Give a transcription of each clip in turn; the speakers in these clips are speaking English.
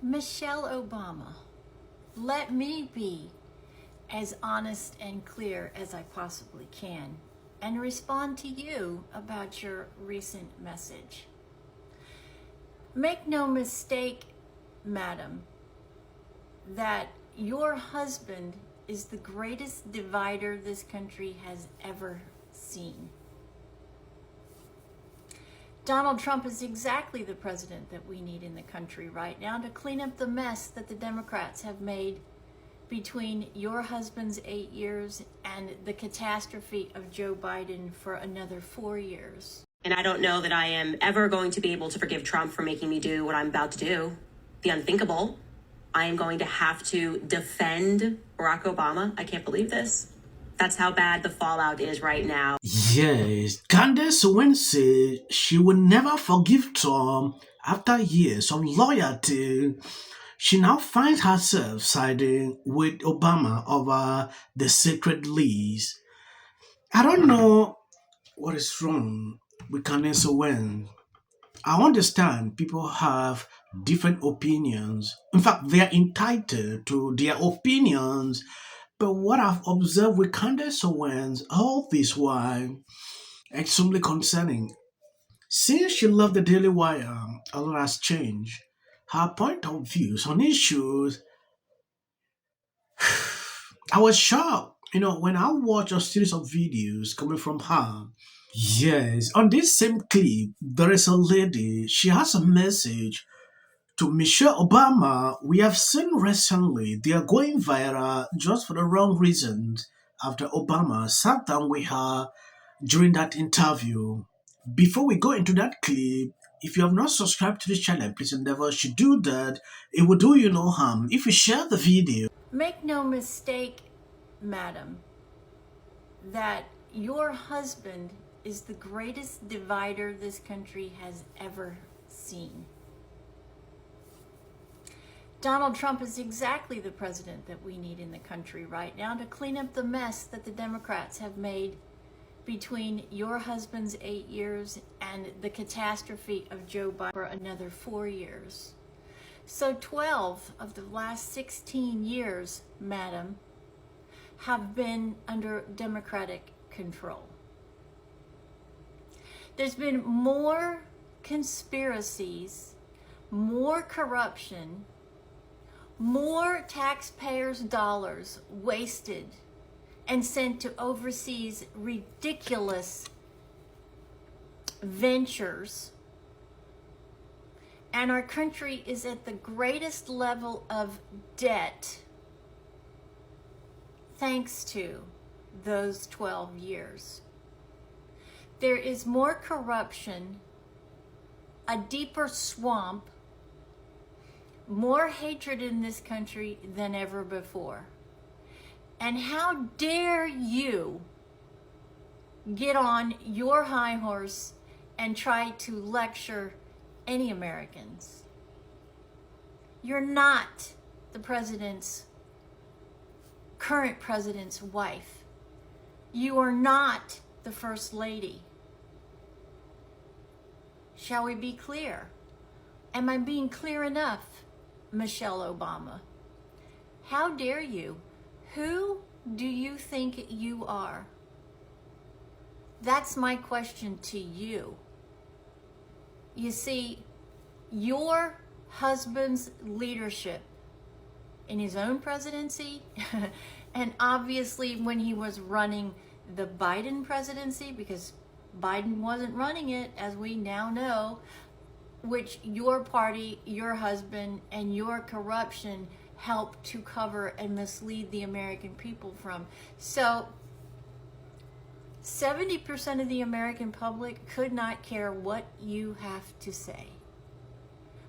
Michelle Obama, let me be as honest and clear as I possibly can and respond to you about your recent message. Make no mistake, madam, that your husband is the greatest divider this country has ever seen. Donald Trump is exactly the president that we need in the country right now to clean up the mess that the Democrats have made between your husband's 8 years and the catastrophe of Joe Biden for another 4 years. And I don't know that I am ever going to be able to forgive Trump for making me do what I'm about to do, the unthinkable. I am going to have to defend Barack Obama. I can't believe this. That's how bad the fallout is right now. Yes, Candace Wednesday, she will never forgive Trump after years of loyalty. She now finds herself siding with Obama over the sacred lease. I don't know what is wrong with Candace Wednesday. I understand people have different opinions. In fact, they are entitled to their opinions. But what I've observed with Candace Owens all this while, extremely concerning. Since she left the Daily Wire, a lot has changed. Her point of views on issues, I was shocked. When I watched a series of videos coming from her, yes, on this same clip, there is a lady, she has a message to Michelle Obama. We have seen recently they are going viral just for the wrong reasons after Obama sat down with her during that interview. Before we go into that clip, if you have not subscribed to this channel, please endeavor to do that. It will do you no harm if you share the video. Make no mistake, madam, that your husband is the greatest divider this country has ever seen. Donald Trump is exactly the president that we need in the country right now to clean up the mess that the Democrats have made between your husband's 8 years and the catastrophe of Joe Biden for another 4 years. So 12 of the last 16 years, madam, have been under Democratic control. There's been more conspiracies, more corruption, more taxpayers' dollars wasted and sent to overseas ridiculous ventures. And our country is at the greatest level of debt thanks to those 12 years. There is more corruption, a deeper swamp, more hatred in this country than ever before. And how dare you get on your high horse and try to lecture any Americans? You're not the current president's wife. You are not the first lady. Shall we be clear? Am I being clear enough, Michelle Obama? How dare you? Who do you think you are? That's my question to you. You see, your husband's leadership in his own presidency and obviously when he was running the Biden presidency, because Biden wasn't running it, as we now know, which your party, your husband, and your corruption helped to cover and mislead the American people from. So 70% of the American public could not care what you have to say.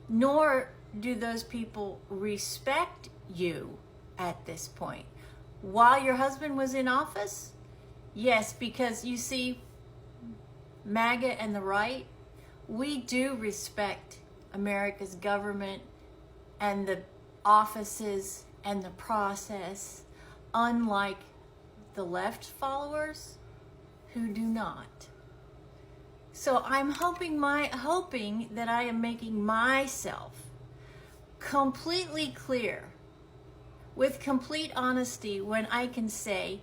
Nor do those people respect you at this point. While your husband was in office, yes, because you see, MAGA and the right, we do respect America's government and the offices and the process, unlike the left followers who do not. So I'm hoping that I am making myself completely clear, with complete honesty, when I can say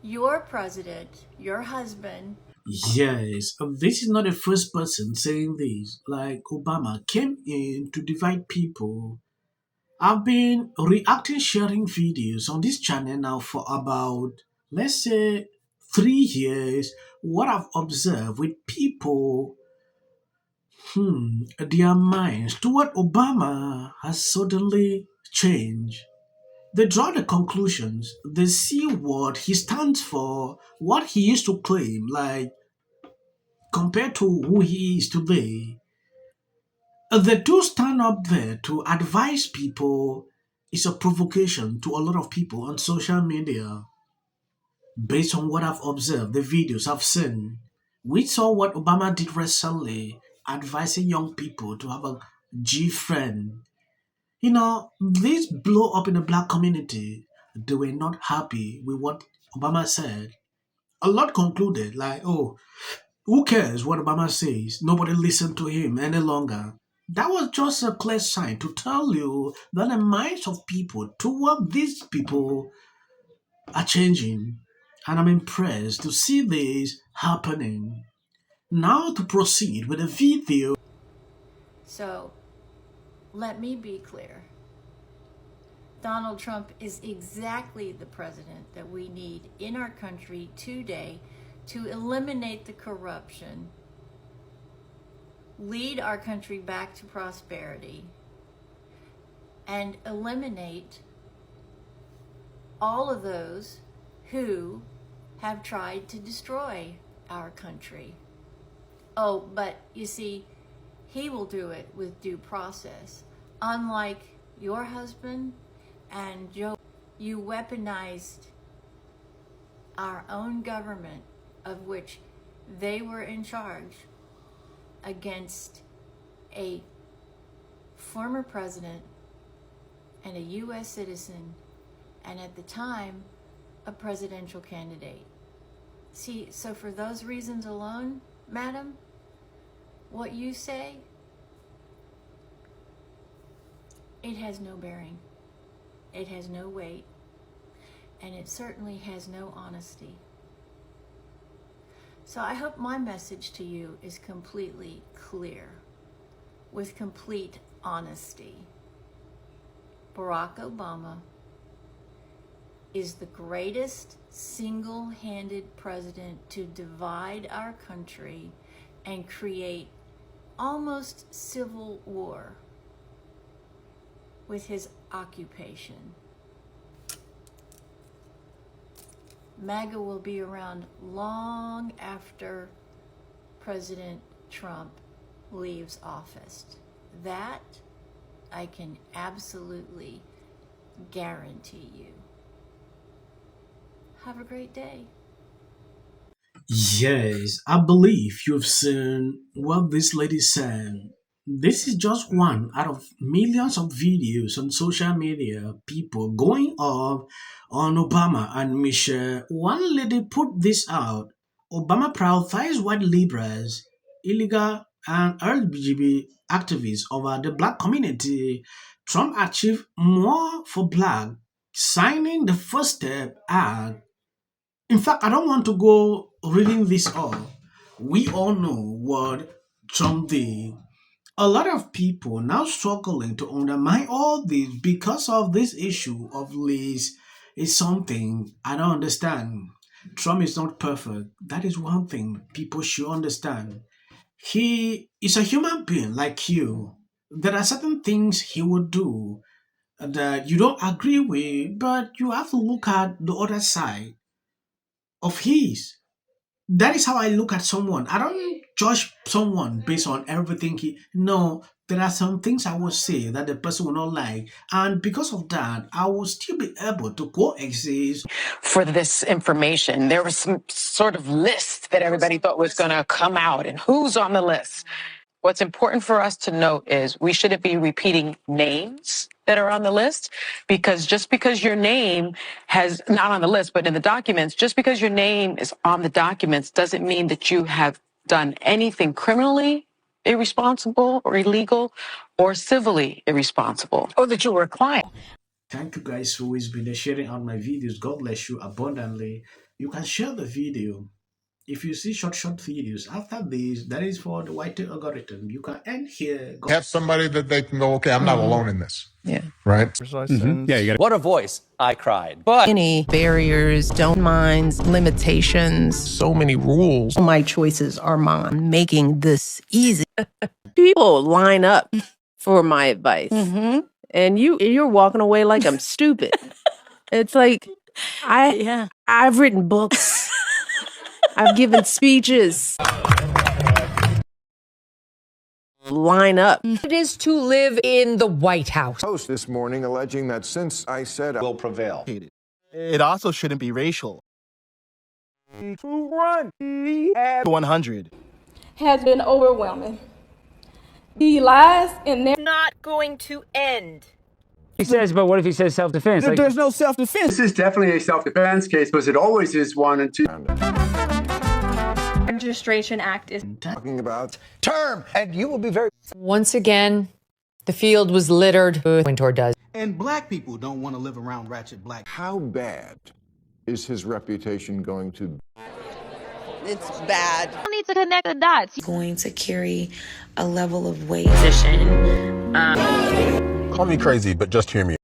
your president, your husband, Yes, this is not the first person saying this. Like Obama came in to divide people. I've been reacting, sharing videos on this channel now for about, let's say, 3 years. What I've observed with people, their minds toward Obama has suddenly changed. They draw the conclusions. They see what he stands for, what he used to claim, like compared to who he is today. The two stand up there to advise people is a provocation to a lot of people on social media. Based on what I've observed, the videos I've seen, we saw what Obama did recently, advising young people to have a G friend. This blow up in the black community. They were not happy with what Obama said. A lot concluded, like, oh, who cares what Obama says? Nobody listened to him any longer. That was just a clear sign to tell you that the minds of people toward these people are changing. And I'm impressed to see this happening. Now to proceed with the video. so let me be clear. Donald Trump is exactly the president that we need in our country today to eliminate the corruption, lead our country back to prosperity, and eliminate all of those who have tried to destroy our country. Oh, but you see, he will do it with due process. Unlike your husband and Joe, you weaponized our own government, of which they were in charge, against a former president and a U.S. citizen, and at the time, a presidential candidate. See, so for those reasons alone, madam, what you say, it has no bearing. It has no weight, and it certainly has no honesty. So I hope my message to you is completely clear, with complete honesty. Barack Obama is the greatest single-handed president to divide our country and create almost civil war with his occupation. MAGA will be around long after President Trump leaves office. That I can absolutely guarantee you. Have a great day. Yes, I believe you've seen what this lady said. This is just one out of millions of videos on social media, people going off on Obama and Michelle. One lady put this out. Obama prioritized white liberals, illegal and LGBT activists over the black community. Trump achieved more for black, signing the First Step Act. In fact, I don't want to go reading this all. We all know what Trump did. A lot of people now struggling to undermine all this because of this issue of lease is something I don't understand. Trump is not perfect. That is one thing people should understand. He is a human being like you. There are certain things he would do that you don't agree with, but you have to look at the other side of his. That is how I look at someone. I don't judge someone based on everything he. No, there are some things I will say that the person will not like, and because of that, I will still be able to coexist. For this information, there was some sort of list that everybody thought was going to come out, and who's on the list. What's important for us to note is we shouldn't be repeating names that are on the list, because just because your name has not on the list, but in the documents, just because your name is on the documents doesn't mean that you have done anything criminally irresponsible or illegal or civilly irresponsible, or that you were a client. Thank you guys for always been there sharing out my videos. God bless you abundantly. You can share the video. If you see short videos after this, that is for the white algorithm. You can end here. Have somebody that they can go, okay, I'm not alone in this. Yeah. Right? Yeah, you got What a voice. I cried. But any barriers, don't mind limitations. so many rules. My choices are mine. Making this easy. People line up for my advice. And you're walking away like I'm stupid. It's like I've written books. I've given speeches. Line up. It is to live in the White House. Post this morning alleging that since I said I will prevail. It also shouldn't be racial. 100 has been overwhelming. The lies and not going to end. He says, but what if he says self-defense? Like, there's no self-defense. This is definitely a self-defense case because it always is one and two. Registration Act is Talking about Term, and you will be very... Once again, the field was littered. Winter does. And black people don't want to live around ratchet black. how bad is his reputation going to be? It's bad. I need to connect the dots. Going to carry a level of weight. Call me crazy, but just hear me.